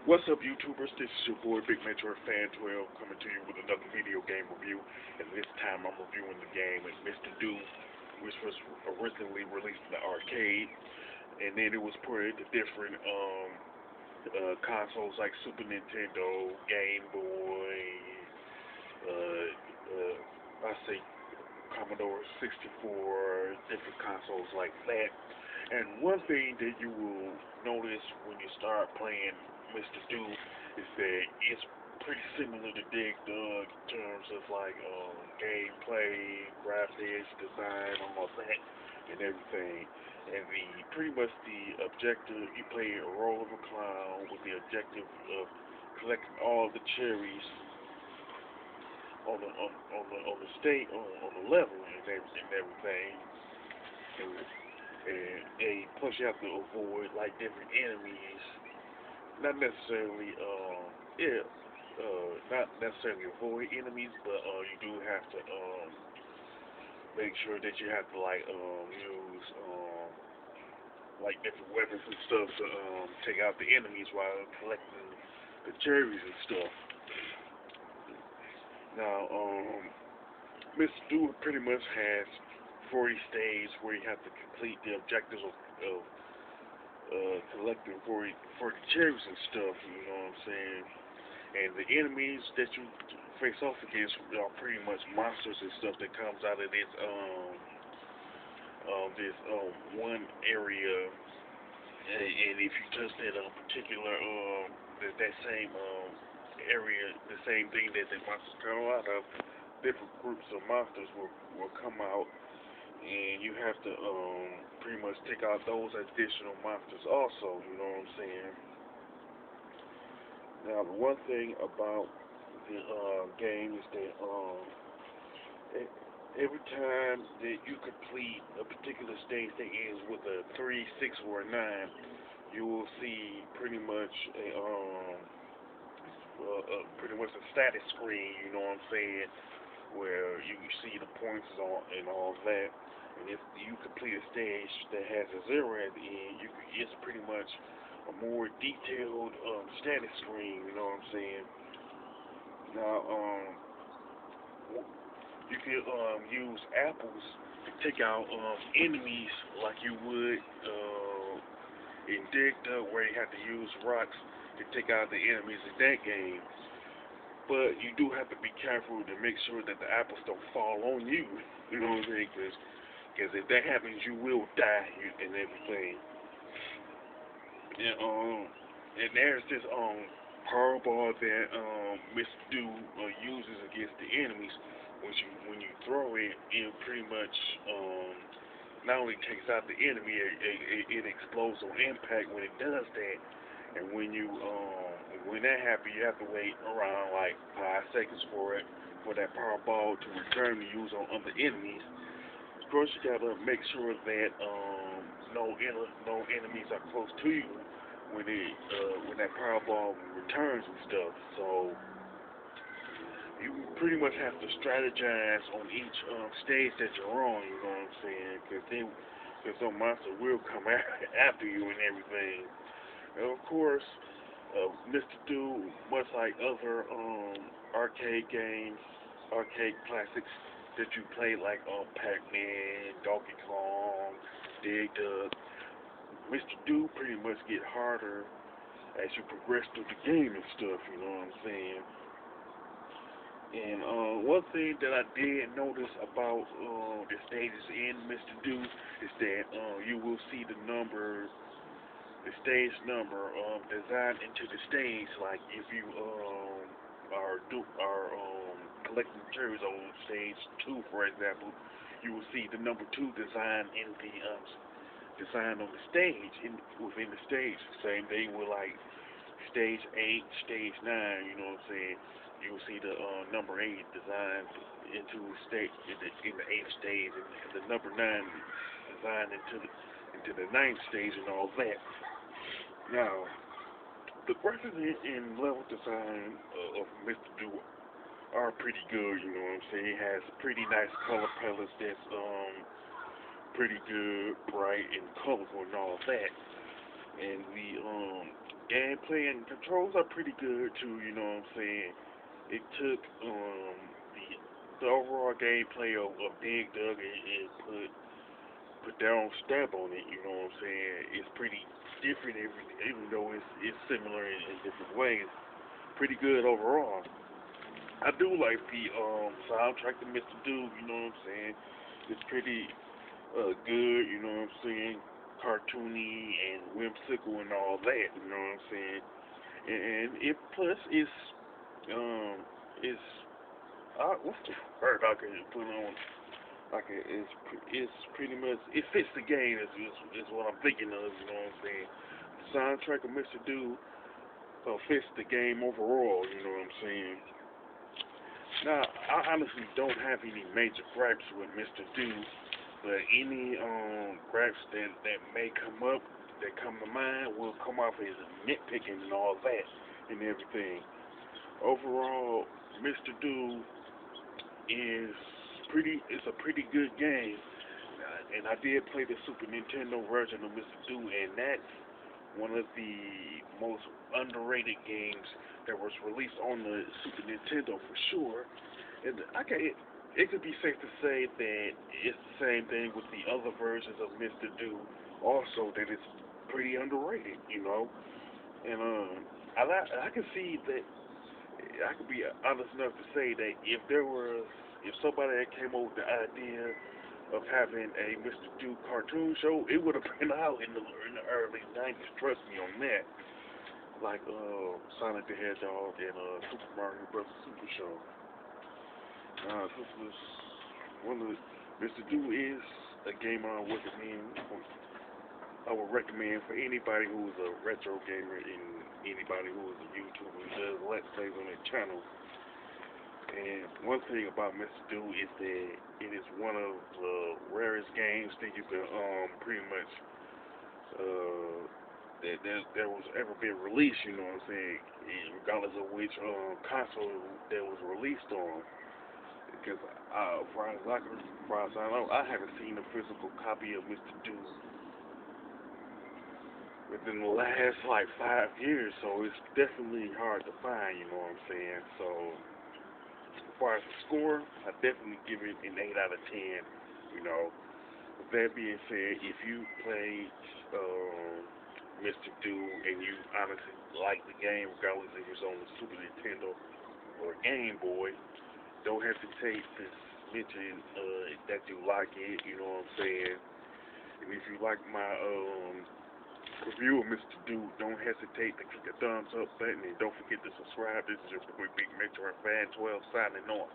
What's up, YouTubers? This is your boy Big Metro Fan 12 coming to you with another video game review. And this time I'm reviewing the game Mr. Do, which was originally released in the arcade, and then it was ported to different consoles like Super Nintendo, Game Boy, I say Commodore 64, different consoles like that. And one thing that you will notice when you start playing Mr. Do is that it's pretty similar to Dig Dug in terms of like gameplay, graphics, design, all that, and everything. And the pretty much the objective, you play a role of a clown with the objective of collecting all the cherries on the state on the level and everything. And plus you have to avoid like different enemies, not necessarily yeah, not necessarily avoid enemies, but you do have to make sure that you have to like use like different weapons and stuff to take out the enemies while collecting the cherries and stuff. Now, Miss Do pretty much has 40 stages where you have to complete the objectives of collecting 40 cherries and stuff, you know what I'm saying? And the enemies that you face off against are pretty much monsters and stuff that comes out of this one area, and if you touch that particular that same area, the same thing that the monsters come out of, different groups of monsters will come out, and you have to pretty much take out those additional monsters also. You know what I'm saying? Now, the one thing about the game is that every time that you complete a particular stage that ends with a 3, 6, or a 9, you will see pretty much a status screen. You know what I'm saying? Where you see the points and all that. And if you complete a stage that has a 0 at the end, it's pretty much a more detailed status screen. You know what I'm saying? Now, you can use apples to take out enemies like you would in Dig Dug, where you have to use rocks to take out the enemies in that game. But you do have to be careful to make sure that the apples don't fall on you. You know what I'm saying? Because if that happens, you will die and everything. And there's this powerball that Mr. Do uses against the enemies. When you throw it, it pretty much not only takes out the enemy, it explodes on impact when it does that. And when that happens, you have to wait around like 5 seconds for that powerball to return to use on other enemies. Of course, you gotta make sure that no enemies are close to you when that Powerball returns and stuff. So you pretty much have to strategize on each stage that you're on. You know what I'm saying? Because some monster will come after you and everything. And of course, Mr. Do, much like other arcade games, arcade classics that you play like Pac-Man, Donkey Kong, Dig Dug, Mr. Do pretty much get harder as you progress through the game and stuff, you know what I'm saying? And one thing that I did notice about the stages in Mr. Do is that you will see the stage number designed into the stage. Like if you are collecting cherries on stage 2, for example, you will see the number 2 design in the design on the stage within the stage. Same thing with like stage 8, stage 9. You know what I'm saying? You will see the number 8 designed into stage in the 8th stage, and the number 9 designed into the 9th stage and all that. Now, the graphics and level design of Mr. Do are pretty good. You know what I'm saying? It has pretty nice color palettes that's pretty good, bright and colorful and all that. And the gameplay and controls are pretty good too. You know what I'm saying? It took the overall gameplay of Big Doug and put their own stamp on it. You know what I'm saying? It's pretty different, even though it's similar in different ways. Pretty good overall. I do like the soundtrack to Mr. Dude. You know what I'm saying? It's pretty good. You know what I'm saying? Cartoony and whimsical and all that. You know what I'm saying? And it plus it's what's the word I can put on? Like it's pretty much it fits the game. Is what I'm thinking of. You know what I'm saying? The soundtrack of Mr. Do fits the game overall. You know what I'm saying? Now I honestly don't have any major gripes with Mr. Do, but any gripes that may come to mind will come off as nitpicking and all that and everything. Overall, Mr. Do is it's a pretty good game. And I did play the Super Nintendo version of Mr. Do, and that's one of the most underrated games that was released on the Super Nintendo for sure. And it could be safe to say that it's the same thing with the other versions of Mr. Do, also that it's pretty underrated, you know. And I can see that I could be honest enough to say that if somebody had came up with the idea of having a Mr. Do cartoon show, it would have been out in the early '90s. Trust me on that. Like Sonic the Hedgehog and Super Mario Bros. Super Show. This was one of the Mr. Do is a game I would recommend for anybody who is a retro gamer and anybody who is a YouTuber who does let's plays on their channel. And one thing about Mr. Do is that it is one of the rarest games that you can pretty much that was ever been released. You know what I'm saying? Regardless of which console that was released on. Because as far as I know, I haven't seen a physical copy of Mr. Do within the last like 5 years, so it's definitely hard to find. You know what I'm saying? So as far as the score, I definitely give it an 8 out of 10. You know. With that being said, if you played Mr. Do and you honestly like the game, regardless if it's on the Super Nintendo or Game Boy, don't hesitate to mention that you like it. You know what I'm saying? And if you like my review of Mr. Do, don't hesitate to click the thumbs up button and don't forget to subscribe. This is your boy Big Metro Fan 12 signing off.